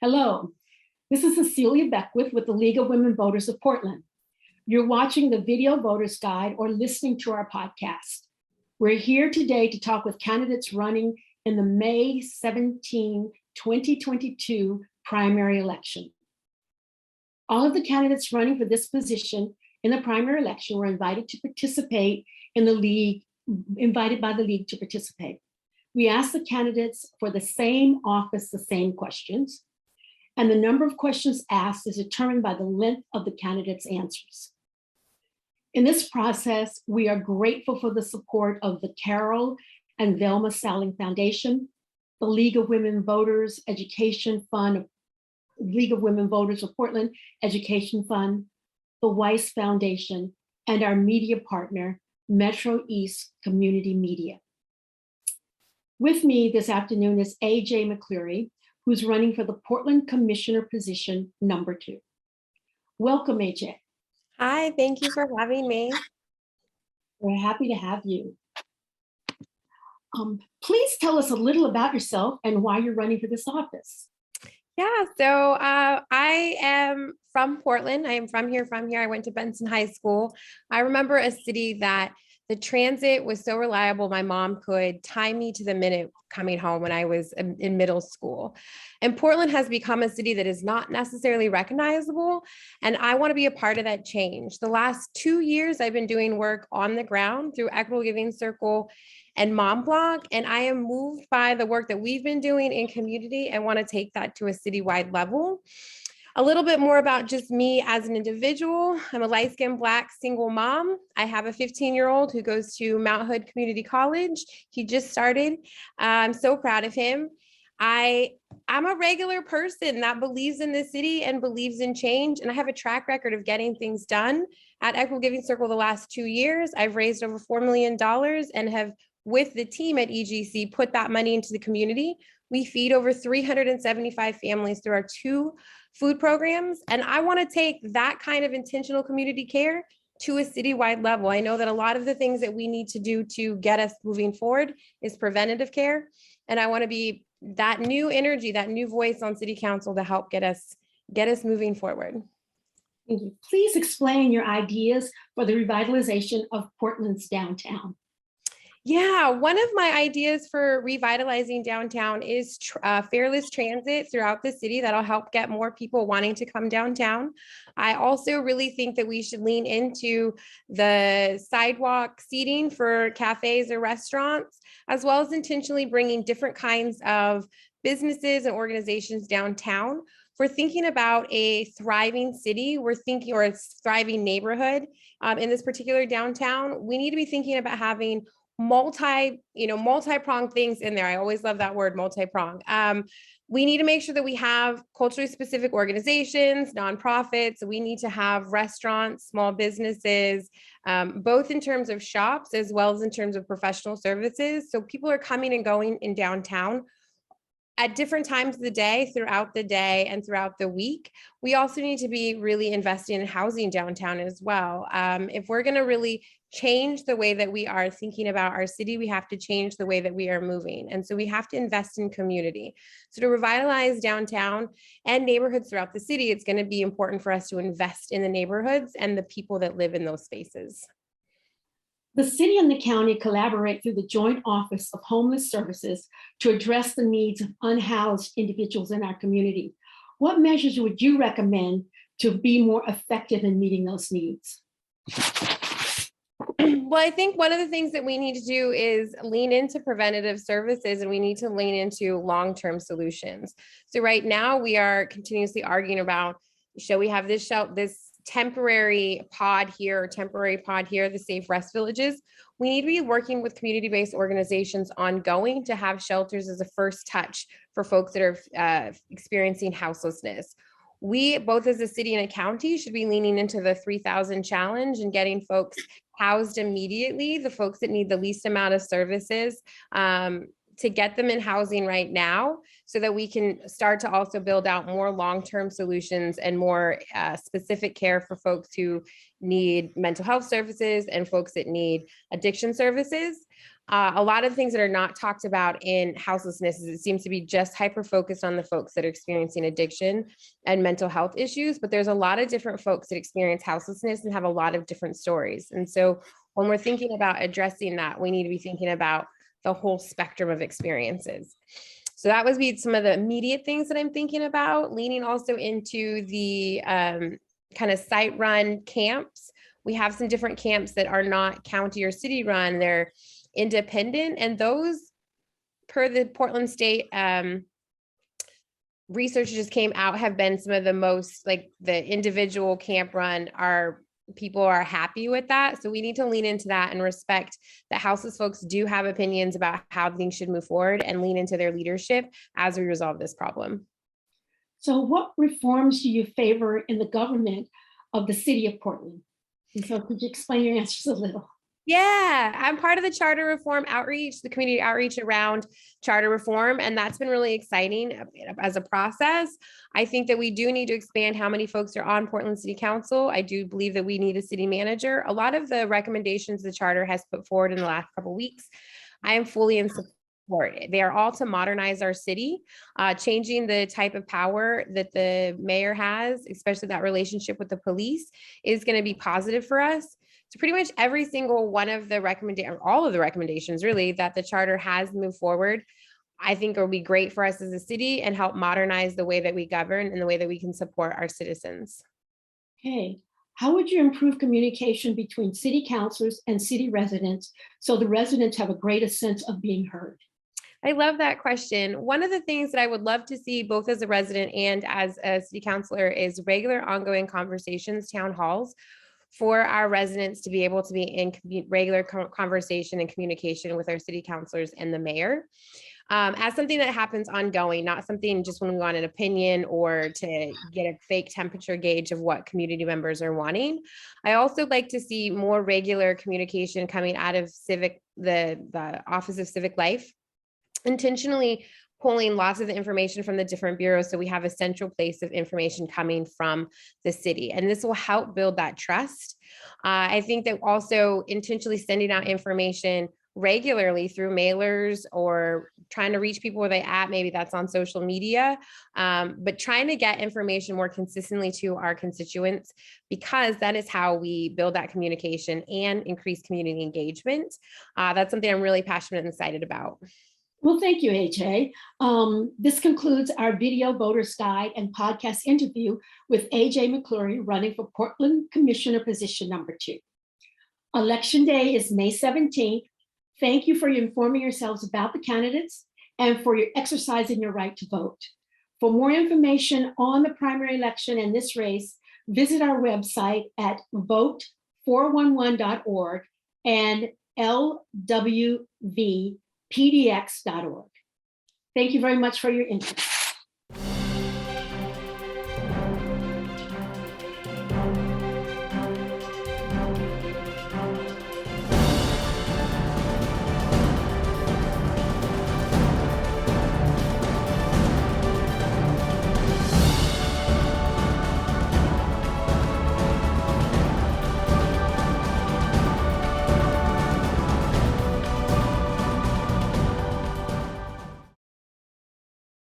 Hello, this is Cecilia Beckwith with the League of Women Voters of Portland. You're watching the Video Voters Guide or listening to our podcast. We're here today to talk with candidates running in the May 17, 2022 primary election. All of the candidates running for this position in the primary election were invited to participate in the League, invited by the League to participate. We asked the candidates for the same office, the same questions, and the number of questions asked is determined by the length of the candidates' answers. In this process, we are grateful for the support of the Carol and Velma Salling Foundation, the League of Women Voters Education Fund, League of Women Voters of Portland Education Fund, the Weiss Foundation, and our media partner, Metro East Community Media. With me this afternoon is A.J. McCreary, who's running for the Portland Commissioner position number 2. Welcome, AJ. Hi, thank you for having me. We're happy to have you. Please tell us a little about yourself and why you're running for this office. Yeah, so I am from Portland. I am from here. I went to Benson High School. I remember a city that the transit was so reliable, my mom could time me to the minute coming home when I was in middle school. And Portland has become a city that is not necessarily recognizable, and I want to be a part of that change. The last 2 years, I've been doing work on the ground through Equitable Giving Circle and Mom Blog, and I am moved by the work that we've been doing in community and want to take that to a citywide level. A little bit more about just me as an individual. I'm a light-skinned Black single mom. I have a 15-year-old who goes to Mount Hood Community College. He just started. I'm so proud of him. I'm a regular person that believes in the city and believes in change, and I have a track record of getting things done. At Equitable Giving Circle the last 2 years, I've raised over $4 million and have, with the team at EGC, put that money into the community. We feed over 375 families through our 2 food programs. And I want to take that kind of intentional community care to a citywide level. I know that a lot of the things that we need to do to get us moving forward is preventative care. And I want to be that new energy, that new voice on city council to help get us moving forward. Thank you. Please explain your ideas for the revitalization of Portland's downtown. Yeah, one of my ideas for revitalizing downtown is fareless transit throughout the city that'll help get more people wanting to come downtown. I also really think that we should lean into the sidewalk seating for cafes or restaurants, as well as intentionally bringing different kinds of businesses and organizations downtown. If we're thinking about a thriving city, or a thriving neighborhood in this particular downtown, we need to be thinking about having multi-pronged things in there. I always love that word, multi-pronged. We need to make sure that we have culturally specific organizations, nonprofits. We need to have restaurants, small businesses, both in terms of shops as well as in terms of professional services. So people are coming and going in downtown at different times of the day, throughout the day and throughout the week. We also need to be really investing in housing downtown as well. If we're going to really change the way that we are thinking about our city, we have to change the way that we are moving. And so we have to invest in community. So to revitalize downtown and neighborhoods throughout the city, it's going to be important for us to invest in the neighborhoods and the people that live in those spaces. The city and the county collaborate through the Joint Office of Homeless Services to address the needs of unhoused individuals in our community. What measures would you recommend to be more effective in meeting those needs? Well, I think one of the things that we need to do is lean into preventative services, and we need to lean into long-term solutions. So right now we are continuously arguing about, shall we have this temporary pod here, the safe rest villages? We need to be working with community-based organizations ongoing to have shelters as a first touch for folks that are experiencing houselessness. We, both as a city and a county, should be leaning into the 3,000 challenge and getting folks housed immediately, the folks that need the least amount of services, to get them in housing right now so that we can start to also build out more long-term solutions and more specific care for folks who need mental health services and folks that need addiction services. A lot of things that are not talked about in houselessness is it seems to be just hyper-focused on the folks that are experiencing addiction and mental health issues, but there's a lot of different folks that experience houselessness and have a lot of different stories. And so when we're thinking about addressing that, we need to be thinking about the whole spectrum of experiences. So that would be some of the immediate things that I'm thinking about, leaning also into the kind of site-run camps. We have some different camps that are not county or city run, they're independent, and those, per the Portland State research just came out, have been some of the most, like the individual camp run, are people are happy with that. So we need to lean into that and respect that houseless folks do have opinions about how things should move forward, and lean into their leadership as we resolve this problem. So what reforms do you favor in the government of the city of Portland? And so could you explain your answers a little? Yeah, I'm part of the charter reform outreach, the community outreach around charter reform, and that's been really exciting as a process. I think that we do need to expand how many folks are on Portland City Council. I do believe that we need a city manager. A lot of the recommendations the charter has put forward in the last couple of weeks, I am fully in support. They are all to modernize our city, changing the type of power that the mayor has, especially that relationship with the police, is going to be positive for us. So pretty much every single one of the all of the recommendations really that the charter has moved forward, I think will be great for us as a city and help modernize the way that we govern and the way that we can support our citizens. Okay. How would you improve communication between city councilors and city residents so the residents have a greater sense of being heard? I love that question. One of the things that I would love to see both as a resident and as a city councilor is regular ongoing conversations, town halls, for our residents to be able to be in regular conversation and communication with our city councilors and the mayor, as something that happens ongoing, not something just when we want an opinion or to get a fake temperature gauge of what community members are wanting. I also like to see more regular communication coming out of the Office of Civic Life, intentionally pulling lots of the information from the different bureaus so we have a central place of information coming from the city. And this will help build that trust. I think that also intentionally sending out information regularly through mailers or trying to reach people where they at, maybe that's on social media, but trying to get information more consistently to our constituents, because that is how we build that communication and increase community engagement. That's something I'm really passionate and excited about. Well, thank you, AJ. This concludes our video voters guide and podcast interview with AJ McCreary, running for Portland Commissioner position number 2. Election day is May 17th. Thank you for informing yourselves about the candidates and for your exercising your right to vote. For more information on the primary election and this race, visit our website at vote411.org and lwv.pdx.org. Thank you very much for your interest.